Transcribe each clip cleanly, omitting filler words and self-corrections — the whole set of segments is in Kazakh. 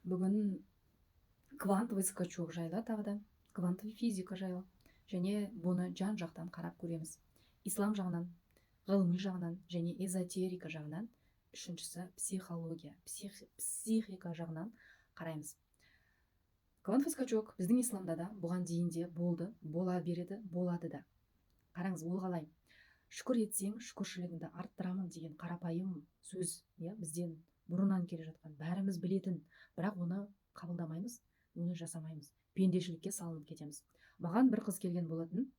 Бүгін квантовый скачок жайлы тағы да квантовый физика жайлы және бұны жан жақтан қарап көреміз. Ислам жағынан, ғылыми жағынан және эзотерика жағынан, үшіншісі психология, психика жағынан қараймыз. Квантовый скачок біздің исламда да бұған дейін де болды, бола береді, болады да. Қараңыз, ол қалай? Шүкір етсең, шүкіршілігіңді арттырамын деген қарапайым сөз, бізден бұрыннан келе жатқан, бәріміз білетін, бірақ оны қабылдамаймыз, оны жасамаймыз, пендешілікке салынып кетеміз. Маған бір қыз келген болатын,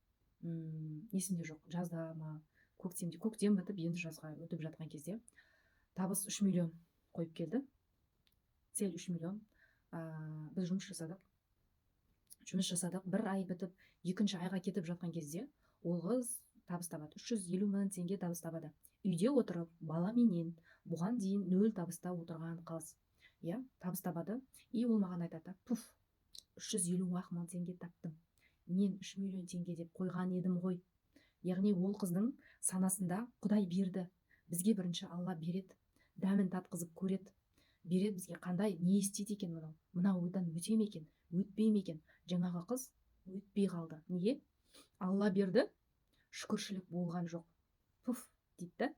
есімде жоқ, жазда ма, көктем бітіп енді жазға өтіп жатқан кезде табыс 3 миллион қойып келді. Цель 3 миллион. Біз жұмыс жасадық, бір ай бітіп, екінші айға кетіп жатқан кезде ол қыз табыс табады, 350 мың теңге табыс табады. Үйде отырып, баламенен, бұған дейін 0 табыста отырған қыз, табыс табады. И ол маған айтады, 350 мың теңге таптым. Мен 3 миллион теңге деп қойған едім ғой. Яғни ол қыздың санасында Құдай берді. Бізге бірінші Алла береді, дәмін татқызып көреді. Береді бізге, қандай, не істейді екен мұны? Мына ойдан өте ме екен, өтпей ме екен? Жаңағы қыз өтпей қалды. Неге? Алла берді, шүкіршілік болған жоқ. Дейді.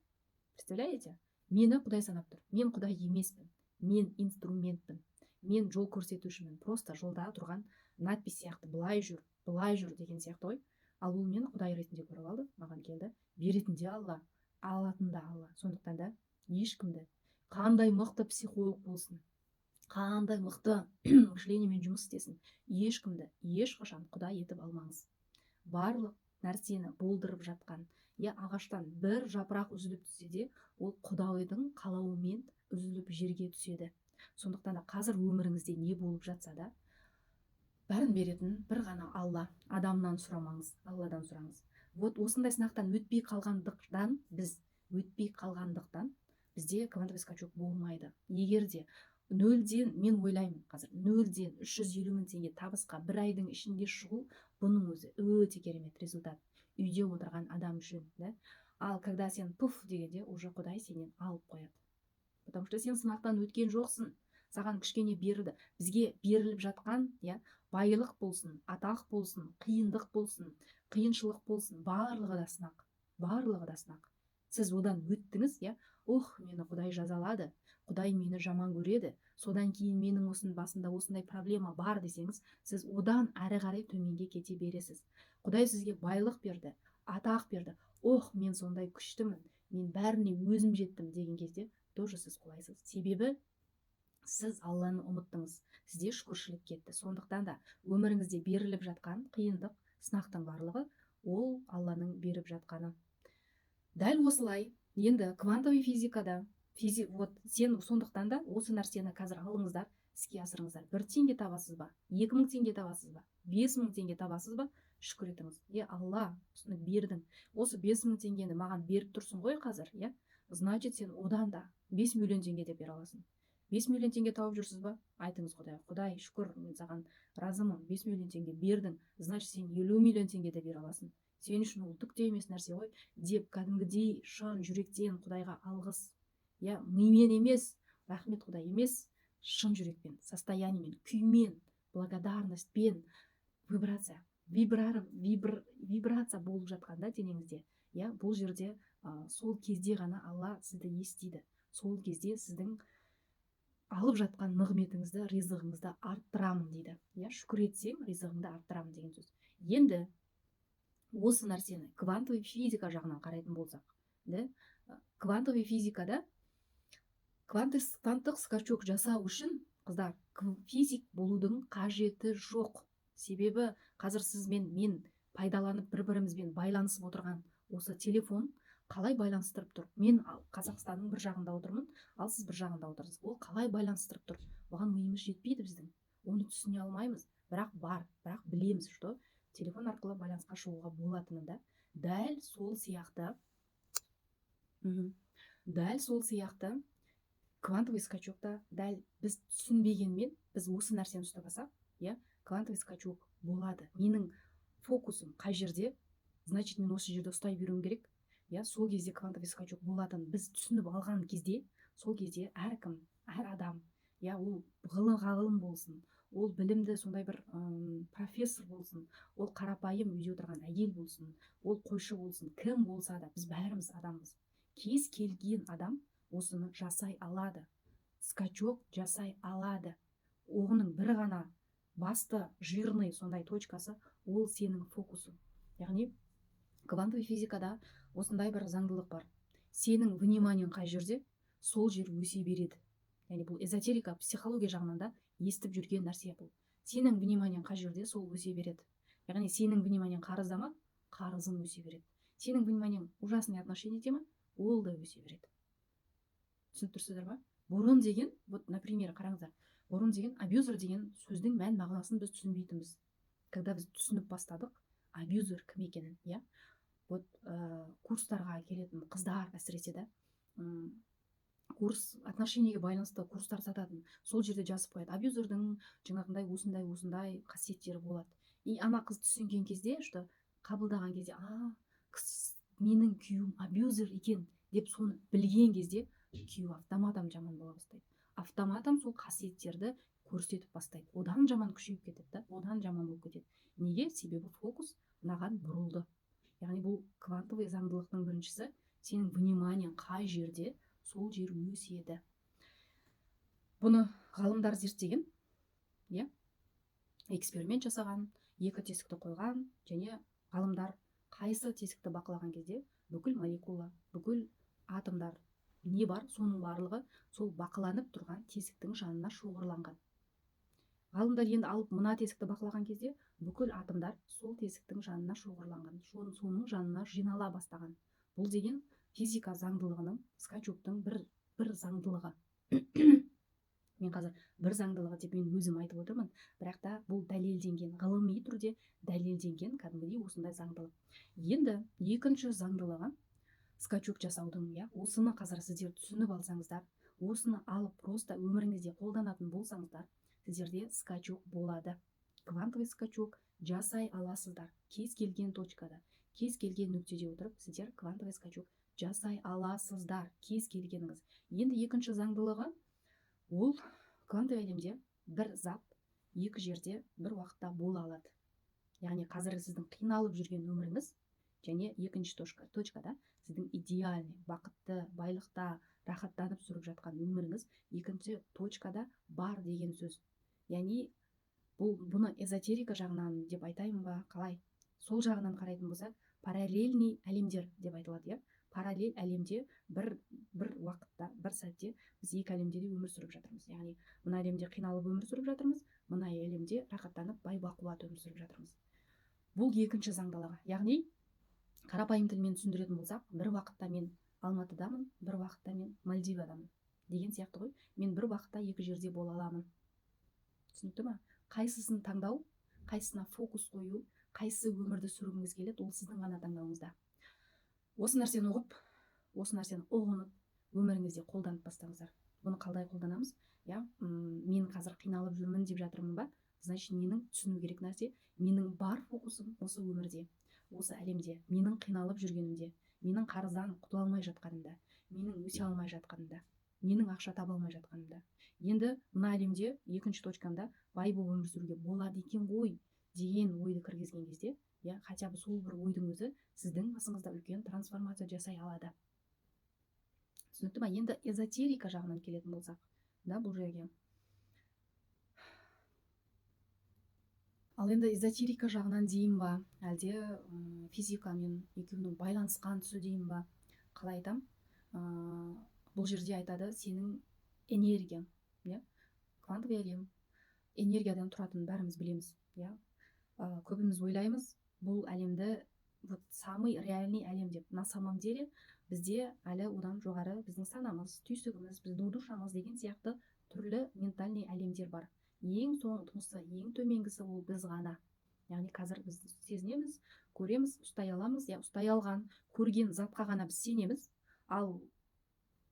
Представляете? Мені Құдай санап тұр. Мен Құдай емеспін. Мен инструментпін. Мен жол көрсетушімін. Просто жолда тұрған надпись сияқты, былай жүр деген сияқты ғой. Ал ол мені Құдай ретінде көріп алды, маған келді. Беретін де Алла, алатын да Алла. Сондықтан да ешкімді, қандай мықты психолог болсын, қандай мықты мышлениемен жұмыс істесін, ешкімді ешқашан Құдай етіп алмаңыз. Барлық нәрсені болдырып жатқан, ағаштан бір жапырақ үзіліп түссе де, ол Құдайдың қалауымен үзіліп жерге түседі. Сондықтан да қазір өміріңізде не болып жатса да, бәрін беретін бір ғана Алла. Адамнан сұрамаңыз, Алладан сұраңыз. Осындай сынақтан өтпей қалғандықтан бізде квантовый скачок болмайды. Егер де нөлден, мен ойлаймын қазір, 0-ден 350 мың теңге табысқа бір айдың ішінде шығу, бұның өзі өте керемет результат үйде отырған адам үшін. Ал когда сен дегенде, уже Құдай сенен алып қояды. Потому что сен сынақтан өткен жоқсың, саған кішкене берілді. Бізге беріліп жатқан, байлық болсын, атақ болсын, қиындық болсын, қиыншылық болсын, барлығы да сынақ. Сіз одан өттіңіз, мені Құдай жазалады, Құдай мені жаман көреді, содан кейін менің басында осындай проблема бар десеңіз, сіз одан әрі қарай төменге кете бересіз. Құдай сізге байлық берді, атақ берді. Мен сондай күштімін, мен бәріне өзім жеттім деген кезде тоже сіз құлайсыз. Себебі сіз Алланы ұмыттыңыз, сізде шүкіршілік кетті. Сондықтан да өміріңізде беріліп жатқан қиындық, сынақтың барлығы ол Алланың беріп жатқаны. Дәл осылай, енді квантовый физикада, сен сондықтан да осы нәрсені қазір алыңыздар, іске асырыңыздар. 1 теңге табасыз ба, 2000 теңге табасыз ба, 5000 теңге табасыз ба, шүкір етіңіз. Алла, осыны бердің. Осы 5000 теңгені маған беріп тұрсың ғой қазір, значит, сен одан да 5 миллион теңге де бере аласың. 5 миллион теңге тауып жүрсіз ба? Айтыңыз Құдай, Құдай, шүкір, мен саған разымын, 5 миллион теңге бердің, значит, сен 50 миллион теңге де бере аласың. Сен үшін ол түк те емес нәрсе ғой, деп кәдімгідей шын жүректен Құдайға алғыс. Мимен емес, рахмет Құдай емес, шын жүрекпен, состояниемен, күймен, благодарностьпен, вибрация болып жатқанда денеңізде, бұл жерде сол кезде ғана Алла сізді естиді. Сол кезде сіздің алып жатқан нығметіңізді, ризығыңызды арттырамын дейді. Шүкір етсең, ризығыңды арттырамын деген сөз. Енді осы нәрсені квантовый физика жағынан қарайтын болсақ, квантовый физикада кванттық скачок жасау үшін, қыздар, физик болудың қажеті жоқ. Себебі қазір сізбен мен пайдаланып бір-бірімізбен байланысып отырған осы телефон қалай байланыстырып тұр? Мен Қазақстанның бір жағында отырмын, ал сіз бір жағында отырсыз. Ол қалай байланыстырып тұр? Оған миымыз жетпейді біздің. Оны түсіне алмаймыз, бірақ білеміз, что телефон арқылы байланысқа шығуға болатынын да. Дәл сол сияқты квантовый скачокта дәл біз түсінбегенмен, біз осы нәрсені ұстап алсақ, квантовый скачок болады. Менің фокусым қай жерде, значит, мен осы жерде ұстай беруім керек. Сол кезде квантовый скачок болатын біз түсініп алған кезде, сол кезде әркім, әр адам ол ғалым болсын, ол білімді сондай бір профессор болсын, ол қарапайым үйде отырған әйел болсын, ол қойшы болсын, кім болса да біз бәріміз адамбыз. Кез келген адам осыны жасай алады, скачок жасай алады. Оғының бір ғана басты жирный сондай точкасы ол сенің фокусың. Яғни квантовый физикада осындай бір заңдылық бар. Сенің вниманиең қай жерде, сол жер өсе береді. Яғни бұл эзотерика, психология жағынан да естіп жүрген нәрсе бұл. Сенің вниманиең қай жерде, сол өсе береді. Яғни сенің вниманиең қарызда ма, қарызың өсе береді. Сенің вниманиең ужасный отношениеде ма, ол да өсе береді. Түсініп тұрсыздар ма? Бұрын деген, вот, например, қараңыздар, бұрын деген абьюзер деген сөздің мән мағынасын біз түсінбейтінбіз. Когда біз түсініп бастадық, абьюзер кім екенін, иә? Вот курстарға келетін қыздар әсіресе да, курс отношениеге байланысты курстар сататын, сол жерде жазып қояды, абьюзердің жаңағындай осындай қасиеттері болады. И ана қыз түсінген кезде, что қабылдаған кезде, менің күйеуім абьюзер екен деп соны білген кезде, күйеуі автоматом жаман бола бастайды. Автоматом сол қасиеттерді көрсетіп бастайды. Одан жаман күшейіп кетеді да, одан жаман болып кетеді. Неге? Себебі фокус мынаған бұрылды. Яғни бұл квантовый заңдылықтың біріншісі, сенің вниманиең қай жерде, сол жер өседі. Бұны ғалымдар зерттеген, эксперимент жасаған, екі тесікті қойған, және ғалымдар қайсы тесікті бақылаған кезде бүкіл молекула, бүкіл атомдар не бар, соның барлығы сол бақыланып тұрған тесіктің жанына шоғырланған. Ғалымдар енді алып мына тесікті бақылаған кезде бүкіл атомдар сол тесіктің жанына шоғырланған, соның жанына жинала бастаған. Бұл деген физика заңдылығының, скачоктың бір заңдылығы. Мен қазір бір заңдылығы деп мен өзім айтып отырмын, бірақ та бұл дәлелденген, ғылыми түрде дәлелденген кәдімгідей осындай заңдылық. Енді екінші заңдылығы скачок жасаудың, осыны қазір сіздер түсініп алсаңыздар, осыны алып просто өміріңізде қолданатын болсаңыздар, сіздерде скачок болады. Квантовый скачок жасай аласыздар. Кез келген точкада, кез келген нүктеде отырып, сіздер квантовый скачок жасай аласыздар, кез келгеніңіз. Енді екінші заңдылығы, ол квантовый әлемде бір зат екі жерде бір уақытта бола алады. Яғни қазір сіздің қиналып жүрген өміріңіз және екінші точкада сіздің идеальный, бақытты, байлықта, рахаттанып сүріп жатқан өміріңіз екінші точкада бар деген сөз. Яғни бұны эзотерика жағынан деп айтайын ба, қалай? Сол жағынан қарайтын болсақ, параллельный әлемдер деп айтылады, параллель әлемде бір уақытта, бір сәтте біз екі әлемде де өмір сүріп жатырмыз. Яғни мына әлемде қиналып өмір сүріп жатырмыз, мына әлемде рахаттанып бай-бақуат өмір сүріп жатырмыз. Бұл екінші заңдылығы. Яғни қарапайым тілмен түсіндіретін болсақ, бір уақытта мен Алматыдамын, бір уақытта мен Мальдивадамын деген сияқты ғой. Мен бір уақытта екі жерде бола аламын. Түсінікті ма? Қайсысын таңдау, қайсысына фокус қою, қайсы өмірді сүргіңіз келеді, ол сіздің ғана таңдауыңызда. Осы нәрсені оқып, осы нәрсені ұғынып, өміріңізде қолданып бастаңыздар. Бұны қалай қолданамыз? Мен қазір қиналып жүрмін деп жатырмын ба? Значит, менің түсіну керек нәрсе, менің бар фокусым осы өмірде, осы әлемде, менің қиналып жүргенімде, менің қарыздан құтыла алмай жатқанымда, менің өсе алмай жатқанымда, менің ақша таба алмай жатқанымда. Енді мына әлемде екінші точкамда бай болып өмір сүруге болады екен ғой деген ойды кіргізген кезде, хотя бы сол бір ойдың өзі сіздің басыңызда үлкен трансформация жасай алады. Түсінікті ма? Енді эзотерика жағынан келетін болсақ, бұл жерге. Ал енді эзотерика жағынан дейін ба, әлде физикамен екеуінің байланысқан тұсы дейін ба, қалай айтам? Бұл жерде айтады, сенің энергияң, квантовый әлем энергиядан тұратынын бәріміз білеміз. Көбіміз ойлаймыз, бұл әлемді самый реальный әлем деп. На самом деле бізде әлі одан жоғары біздің санамыз, түйсігіміз, біздің душамыз деген сияқты түрлі ментальный әлемдер бар. Ең соңғысы, ең төменгісі ол біз ғана. Яғни қазір біз сезінеміз, көреміз, ұстай аламыз, ұстай алған, көрген затқа ғана біз сенеміз, ал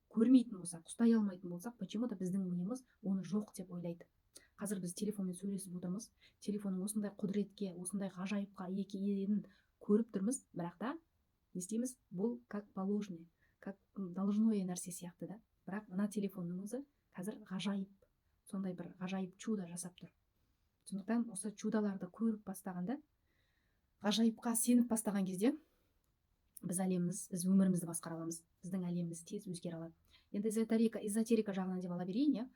көрмейтін болсақ, ұстай алмайтын болсақ, почему-то біздің миымыз оны жоқ деп ойлайды. Қазір біз телефонмен сөйлесіп отырмыз, телефонның осындай құдіретке, осындай ғажайыпқа екенін көріп тұрмыз, бірақ та не істейміз? Бұл как положено, как должное нәрсе сияқты да. Бірақ мына телефонның өзі қазір ғажайып. сондай бір ғажайып чудо жасап тұр. Сондықтан осы чудоларды көріп бастағанда, ғажайыпқа сеніп бастаған кезде біз өмірімізді басқара аламыз, біздің әлеміміз тез өзгере алады. Енді эзотерика жағынан деп ала берейін,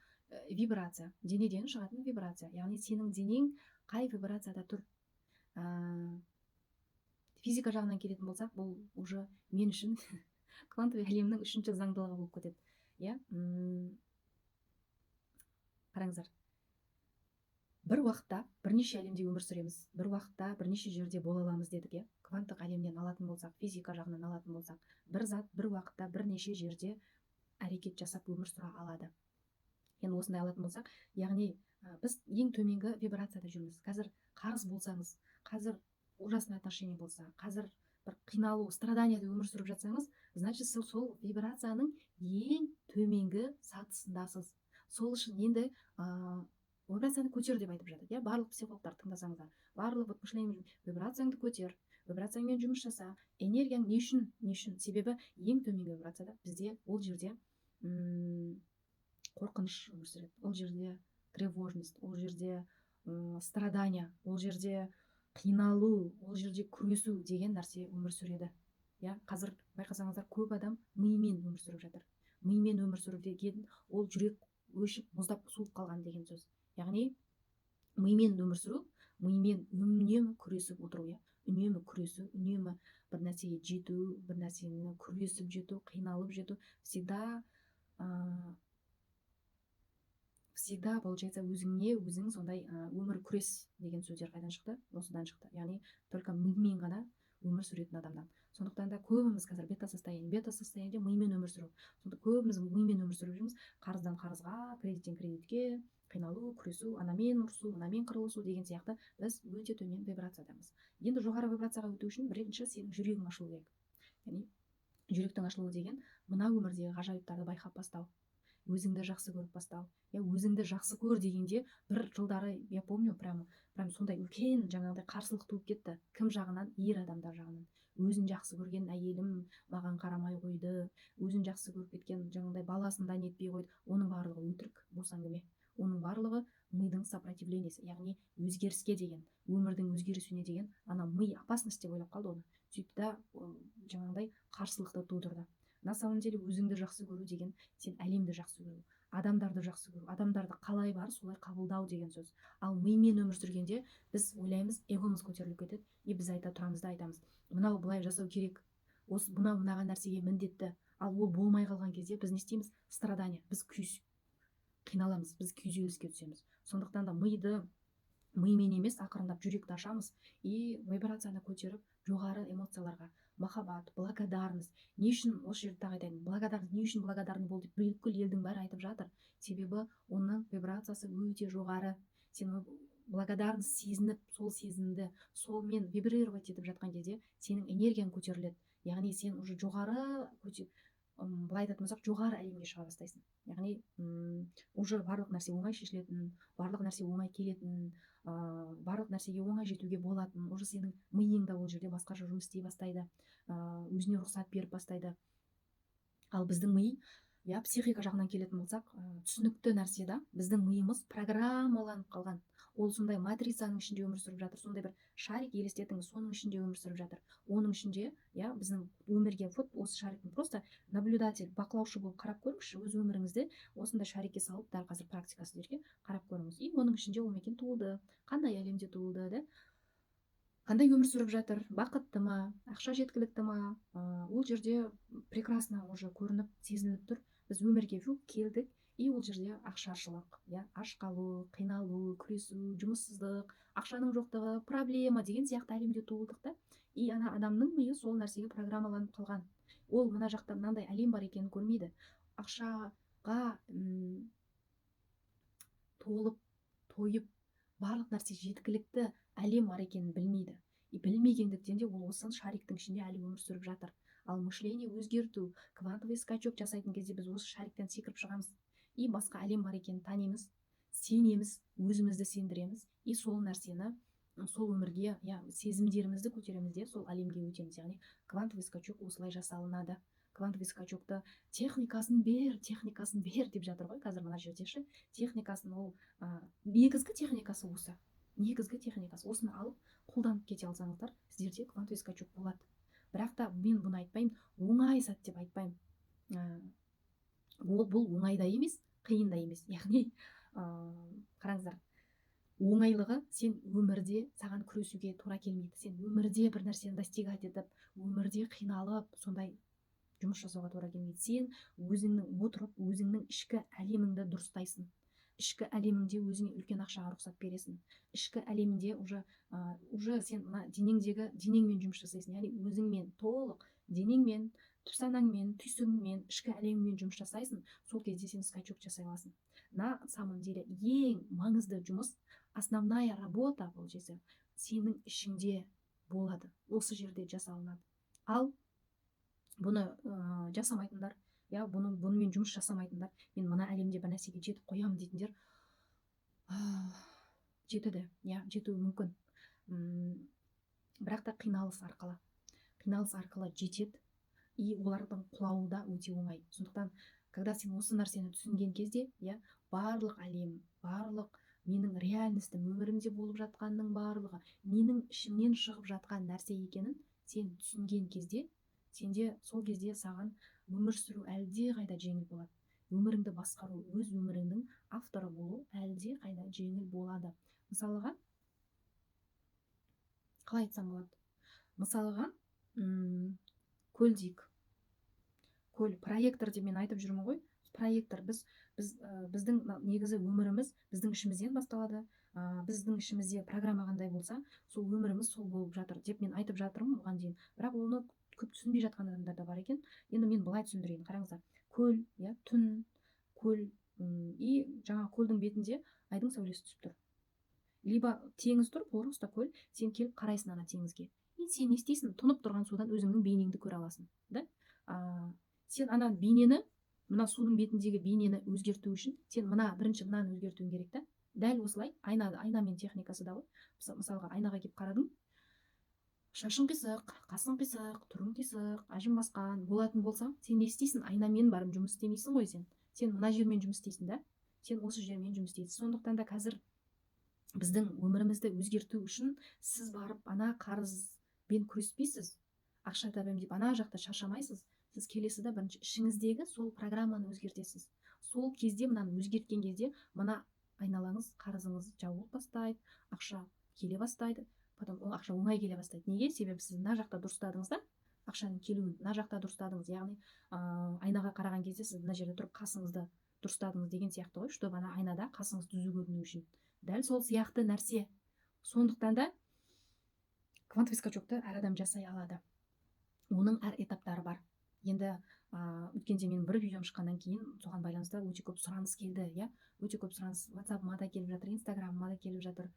вибрация, денеден шығатын вибрация, яғни сенің денең қай вибрацияда тұр. Физика жағынан келетін болсақ, бұл уже мен үшін квантовый әлемнің үшінші заңдылығы болып кетеді. Қараңыздар, бір уақытта бірнеше әлемде өмір сүреміз, бір уақытта бірнеше жерде бола аламыз дедік. Кванттық әлемнен алатын болсақ, физика жағынан алатын болсақ, бір зат бір уақытта бірнеше жерде әрекет жасап өмір сүре алады. Енді осындай алатын болсақ, яғни біз ең төменгі вибрацияда жүрміз. Қазір қарыз болсаңыз, қазір ужасный отношение болса, қазір бір қиналу, страданияда өмір сүріп жатсаңыз, значит сол вибрацияның ең төменгі сатысындасыз. Сол үшін енді вибрацияны көтер деп айтып жатыр. Барлық психологтар тыңдасаңыздар, барлық вибрацияңды көтер, вибрацияңмен жұмыс жаса, энергияң не үшін? Себебі ең төменгі вибрацияда бізде ол жерде қорқыныш өмір сүреді, ол жерде тревожность, ол жерде страдания, ол жерде қиналу, ол жерде күресу деген нәрсе өмір сүреді. Қазір байқасаңыздар, көп адам миымен өмір сүріп жатыр. Миымен өмір сүру деген ол жүрек өшіп, мұздап суып қалған деген сөз. Яғни миымен өмір сүру, миымен үнемі күресіп отыру, үнемі күресу, үнемі бір нәрсеге жету, бір нәрсені күресіп жету, қиналып жету, всегда получается өзің сондай өмір күрес деген сөздер қайдан шықты? Осыдан шықты. Яғни только мимен ғана өмір сүретін адамдан. Сондықтан да көбіміз қазір бета состояниеде мимен өмір сүру. Сонда көбіміз мимен өмір сүріп жүрміз. Қарыздан қарызға, кредиттен кредитке, қиналу, күресу, анамен ұрысу, мынамен қырылысу деген сияқты біз өте төмен вибрациядамыз. Енді жоғары вибрацияға өту үшін бірінші сенің жүрегің ашылу керек. Яғни жүректің ашылуы деген мына өмірдегі ғажайыптарды байқап бастау, өзіңді жақсы көріп бастау. Өзіңді жақсы көр дегенде бір жылдары, я помню, прям сондай үлкен жаңағыдай қарсылық туып кетті. Кім жағынан? Ер адамдар жағынан. Өзін жақсы көрген әйелім маған қарамай қойды, өзін жақсы көріп кеткен жаңағыдай баласын да нетпей қойды. Оның барлығы өтірік, бос әңгіме. Оның барлығы мидың сопротивлениесі, яғни өзгеріске деген, өмірдің өзгерісіне деген ана ми опасность деп ойлап қалды оны. Сөйтті да жаңағыдай қарсылықты тудырды. На самом деле өзіңді жақсы көру деген сен әлемді жақсы көру, адамдарды жақсы көру, адамдарды қалай бар солай қабылдау деген сөз. Ал мимен өмір сүргенде біз ойлаймыз, эгомыз көтеріліп кетеді, біз айта тұрамыз да айтамыз, мынау былай жасау керек, осы мынаған нәрсеге міндетті. Ал ол болмай қалған кезде біз не істейміз? Страдания, біз қиналамыз, біз күйзеліске түсеміз. Сондықтан да мимен емес, ақырындап жүректі ашамыз и вибрацияны көтеріп жоғары эмоцияларға, махаббат, благодарность. Не үшін осы жерде тағы айтайын, благодарность, не үшін благодарный бол деп бүкіл елдің бәрі айтып жатыр. Себебі оның вибрациясы өте жоғары. Сен благодарность сезініп, сол сезімді солмен вибрировать етіп жатқан кезде сенің энергияң көтеріледі. Яғни сен уже жоғары, былай айтатын болсақ, жоғары әлемге шыға бастайсың. Яғни уже барлық нәрсе оңай шешілетін, барлық нәрсе оңай келетін, барлық нәрсеге оңай жетуге болатын, уже сенің миың да ол жерде басқаша жұмыс істей бастайды, өзіне рұқсат беріп бастайды. Ал біздің ми, психика жағынан келетін болсақ, түсінікті нәрсе да, біздің миымыз программаланып қалған. Ол сондай матрицаның ішінде өмір сүріп жатыр, сондай бір шарик, елестетіңіз, соның ішінде өмір сүріп жатыр. Оның ішінде, біздің өмірге осы шариктің просто наблюдатель, бақылаушы болып қарап көріңізші, өз өміріңізді осындай шарикке салып, дәл қазір практика сіздерге қарап көріңіз. И оның ішінде ол некен туылды, қандай әлемде туылды, да? Қандай өмір сүріп жатыр, бақытты ма, ақша жеткілікті ма, ол жерде прекрасно уже көрініп, сезініп тұр. Біз өмірге келдік, и ол жерде ақшашылық, аш қалу, қиналу, күресу, жұмыссыздық, ақшаның жоқтығы, проблема деген сияқты әлемде туылдық та. И ана адамның миы сол нәрсеге программаланып қалған. Ол мына жақта мынандай әлем бар екенін көрмейді. Ақшаға толып, тойып, барлық нәрсе жеткілікті әлем бар екенін білмейді. И білмегендіктен де ол осы шариктің ішінде әлі өмір сүріп жатыр. Ал мышление өзгерту, квантовый скачок жасайтын кезде біз осы шариктен секіріп шығамыз. И басқа әлем бар екенін танимыз, сенеміз, өзімізді сендіреміз. И сол нәрсені, сол өмірге, сезімдерімізді көтереміз де сол әлемге өтеміз. Яғни квантовый скачок осылай жасалынады. квантовый скачокты техникасын бер деп жатыр ғой қазір мына жерде ше. Техникасын ол негізгі техникасы осы. Негізгі техникасы осыны алып қолданып кете алсаңыздар, сіздерде квантовый скачок болады. Бірақ та мен бұны айтпаймын, оңай зат деп айтпаймын. Бұл оңай да емес, қиын да емес. Яғни қараңыздар, оңайлығы сен өмірде саған күресуге тура келмейді. Сен өмірде бір нәрсені достигать етіп, өмірде қиналып, сондай жұмыс жасауға тура келмейді. Сен өзіңнің отырып, өзіңнің ішкі әлеміңді дұрыстайсың. Ішкі әлеміңде өзіңе үлкен ақшаға рұқсат бересің. Ішкі әлемінде уже сен мына денеңмен жұмыс жасайсың. Яғни өзіңмен толық денеңмен, түп санаңмен, түйсігіңмен, ішкі әлеміңмен жұмыс жасайсың. Сол кезде сен скачок жасай аласың. На самом деле ең маңызды жұмыс, основная работа бұл жерде сенің ішіңде болады. Осы жерде жасалынады. Ал бұны жасамайтындар, бұнымен жұмыс жасамайтындар, мен мына әлемде бір нәрсеге жетіп қоямын дейтіндер жетеді, жетуі мүмкін. Бірақ та қиналыс арқылы жетеді, и олардың құлауы да өте оңай. Сондықтан, когда сен осы нәрсені түсінген кезде, барлық әлем, барлық менің реальностым, өмірімде болып жатқанның барлығы, менің ішімнен шығып жатқан нәрсе екенін сен түсінген кезде, сенде сол кезде саған өмір сүру әлде қайда жеңіл болады. Өміріңді басқару, өз өміріңнің авторы болу әлде қайда жеңіл болады. Мысалыға, қалай айтсам болады? Мысалыға, көл дейік. Көл, проектор деп мен айтып жүрмін ғой. Проектор, біздің негізі өміріміз біздің ішімізден басталады. Біздің ішімізде программа қандай болса, сол өміріміз сол болып жатыр деп мен айтып жатырмын оған дейін. Бірақ оны көп түсінбей жатқан адамдар да бар екен. Енді мен былай түсіндірейін, қараңыздар. Көл, түн, көл, и жаңа көлдің бетінде айдың сәулесі түсіп тұр. Либо теңіз тұр, просто көл, сен келіп қарайсың ана теңізге. И сен не істейсің? Тұнып тұрған судан өзіңнің бейнеңді көре аласың, да? Сен ана бейнені, мына судың бетіндегі бейнені өзгерту үшін, сен бірінші мынаны өзгертуің керек, та? Дәл осылай, айнамен техникасы да ғой. Мысалға, айнаға келіп қарадың, шашың қисық, қасың қисық, түрің қисық, ажым басқан болатын болса, сен не істейсің? Айнамен барып жұмыс істемейсің ғой сен. Сен мына жермен жұмыс істейсің, да? Сен осы жермен жұмыс істейсің. Сондықтан да қазір біздің өмірімізді өзгерту үшін сіз барып ана қарызбен күреспейсіз, ақша табамын деп ана жақта шаршамайсыз. Сіз келесіз да бірінші ішіңіздегі сол программаны өзгертесіз. Сол кезде, мынаны өзгерткен кезде, мына айналаңыз, қарызыңыз жауып бастайды, ақша келе бастайды. Потом ол ақша оңай келе бастайды. Неге? Себебі сіз мына жақта дұрыстадыңыз да, ақшаның келуін мына жақта дұрыстадыңыз. Яғни айнаға қараған кезде сіз мына жерде тұрып қасыңызды дұрыстадыңыз деген сияқты ғой, чтобы ана айнада қасыңыз түзу көріну үшін. Дәл сол сияқты нәрсе. Сондықтан да квантовый скачокты әр адам жасай алады. Оның әр этаптары бар. Енді өткенде менің бір видеом шыққаннан кейін соған байланысты өте көп сұраныс келді, өте көп сұраныс WhatsApp-ма да келіп жатыр, Instagram-ма да келіп жатыр,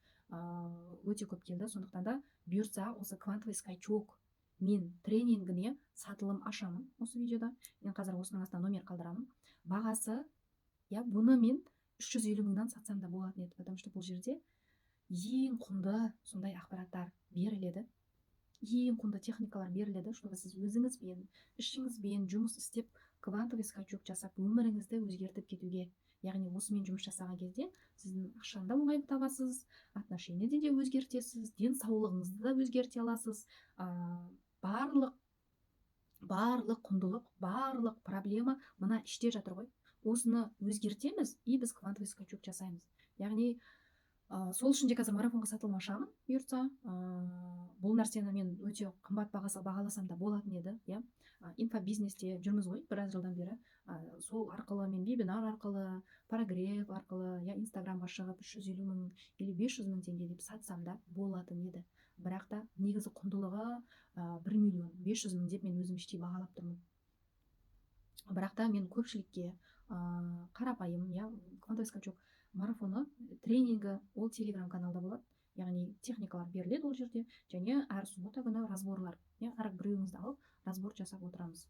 өте көп келді. Сондықтан да бұйыртса осы квантовый скачок мен тренингіне сатылым ашамын осы видеода. Мен қазір осының астына номер қалдырамын. Бағасы, бұны мен 350 мыңнан сатсам да болатын еді, потому что бұл жерде ең құнды сондай ақпараттар беріледі, ең құнды техникалар беріледі, чтобы сіз өзіңізбен, ішіңізбен жұмыс істеп, квантовый скачок жасап, өміріңізді өзгертіп кетуге. Яғни осымен жұмыс жасаған кезде сіздің ақшаны да оңай табасыз, отношениеде де өзгертесіз, денсаулығыңызды да өзгерте аласыз. Барлық құндылық, барлық проблема мына іште жатыр ғой. Осыны өзгертеміз, и біз квантовый скачок жасаймыз. Яғни сол үшін де қазір марафонға сатылым ашамын, бұйыртса. Бұл нәрсені мен өте қымбат бағаласам да болатын еді. Инфобизнесте жүрміз ғой біраз жылдан бері. Сол арқылы мен вебинар арқылы, прогрев арқылы, Инстаграмға шығып 350 мың или 500 мың теңге деп сатсам да болатын еді. Бірақ та негізі құндылығы 1 миллион 500 мың деп мен өзім іштей бағалап тұрмын. Бірақ та мен көпшілікке қарапайым, квантовый скачок марафоны, тренингі ол телеграм каналда болады. Яғни техникалар беріледі ол жерде, және әр суббота күні разборлар. Әр біреуіңізді алып, разбор жасап отырамыз.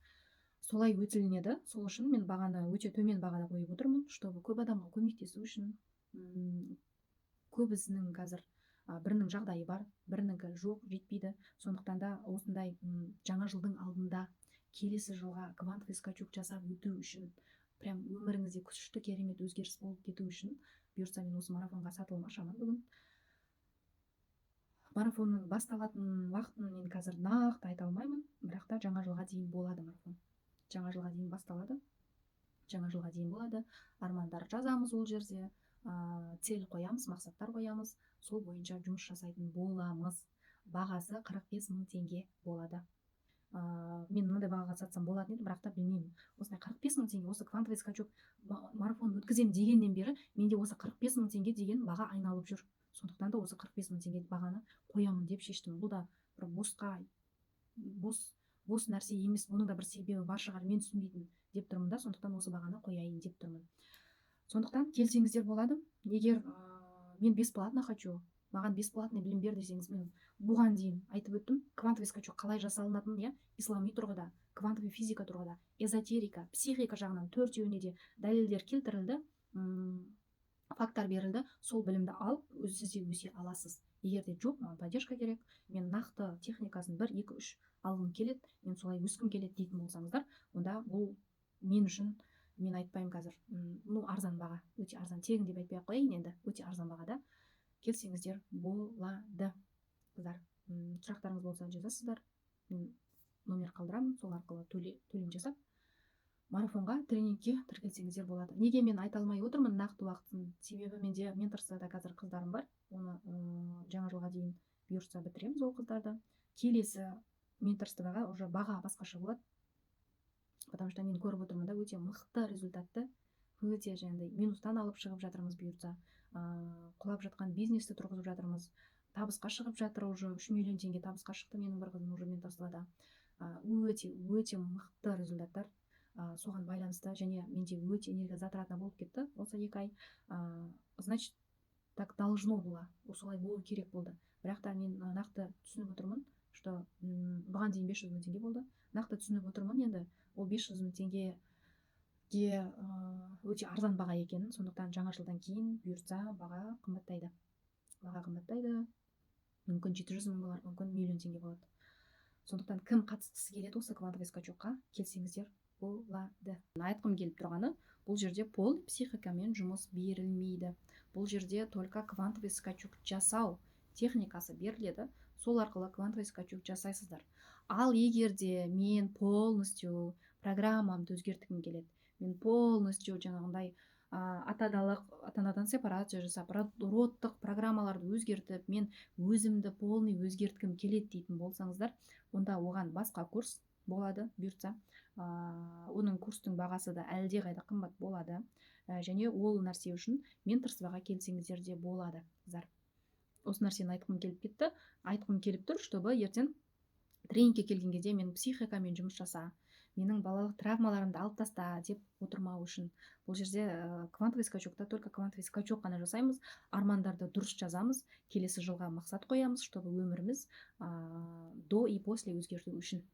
Солай өтілінеді. Сол үшін мен бағаны өте төмен бағада қойып отырмын, чтобы көп адамға көмектесу үшін. Көбісінің қазір бірінің жағдайы бар, бірінікі жоқ, жетпейді. Сондықтан да осындай жаңа жылдың алдында келесі жылға квантовый скачок жасап өту үшін, прям өміріңізде күшті керемет өзгеріс болып кету үшін бұйыртса мен осы марафонға сатылмақшымын бүгін. Марафонның басталатын уақытын мен қазір нақты айта алмаймын, бірақ та жаңа жылға дейін болады марафон. Жаңа жылға дейін басталады. Жаңа жылға дейін болады. Армандар жазамыз ол жерде, цель қоямыз, мақсаттар қоямыз, сол бойынша жұмыс жасайтын боламыз. Бағасы 45 000 теңге болады. Мен мынандай бағаға сатсам болатын еді, бірақ та білмеймін. Осындай 45 000 теңге, осы квантовый скачок марафон өткізем дегеннен бері менде осы 45 000 теңге деген баға айналып жүр. Сондықтан да осы 45 000 теңге бағаны қоямын деп шештім. Бұл да бір бос нәрсе емес, бұның да бір себебі бар шығар, мен түсінбейтін деп тұрмын да, сондықтан осы бағаны қояйын деп тұрмын. Сондықтан келсеңіздер болады. Егер мен бесплатно хочу, маған бесплатный білім бер десеңіз, мен бұған дейін айтып өттім, квантовый скачок қалай жасалынатынын, ислами тұрғыда, квантовый физика тұрғыда, эзотерика, психика жағынан төртеуіне де дәлелдер келтірілді, факттар берілді. Сол білімді алып, сіз де өсе аласыз. Егер де жоқ, маған поддержка керек, мен нақты техникасын 1, 2, 3 алғым келеді, мен солай өскім келеді дейтін болсаңыздар, онда бұл мен үшін, мен айтпаймын қазір, арзан баға, өте арзан, тегін деп айтпай ақ қояйын, енді өте арзан бағада келсеңіздер болады. Қыздар, сұрақтарыңыз болса жазасыздар, мен номер қалдырамын, сол арқылы төлем жасап марафонға, тренингке тіркелсеңіздер болады. Неге мен айта алмай отырмын нақты уақытын? Себебі менде менторствода қазір қыздарым бар, оны жаңа жылға дейін бұйыртса бітіреміз ол қыздарды. Келесі менторствоға уже баға басқаша болады, потому что мен көріп отырмын да, өте мықты результатты, өте жаңағыдай минустан алып шығып жатырмыз, бұйыртса құлап жатқан бизнесті тұрғызып жатырмыз, табысқа шығып жатыр, уже 3 миллион теңге табысқа шықты менің бір қызым уже менторствода. Өте мықты результаттар соған байланысты, және менде өте энергия затратно болып кетті осы 2 ай. Значит, так должно было, осылай болу керек болды. Бірақ та мен нақты түсініп отырмын, что бұған дейін 500 000 теңге болды. Нақты түсініп отырмын, енді ол 500 000 теңгеге өте арзан баға екенін. Сондықтан жаңа жылдан кейін бұйыртса баға қымбаттайды. Мүмкін 700 000 болар, мүмкін миллион теңге болады. Сондықтан кім қатысқысы келеді осы квантовый скачокқа, келсеңіздер болады. Айтқым келіп тұрғаны, бұл жерде пол психикамен жұмыс берілмейді. Бұл жерде только квантовый скачок жасау техникасы беріледі. Сол арқылы квантовый скачок жасайсыздар. Ал егерде мен полностью программамды өзгерткім келеді, мен полностью жаңағындай ата-анадан сепарация жасап, родтық программаларды өзгертіп, мен өзімді полный өзгерткім келеді дейтін болсаңыздар, онда оған басқа курс болады, бұйыртса. Оның курстың бағасы да әлде қайда қымбат болады, және ол нәрсе үшін менторствоға келсеңіздер де болады. Осы нәрсені айтқым келіп кетті. Айтқым келіп тұр, чтобы ертең тренингке келген кезде мен психикамен жұмыс жаса, менің балалық травмаларымды алып таста деп отырмау үшін. Бұл жерде квантовый скачокта только квантовый скачок қана жасаймыз, армандарды дұрыс жазамыз, келесі жылға мақсат қоямыз, чтобы өміріміз до и после өзгерту үшін.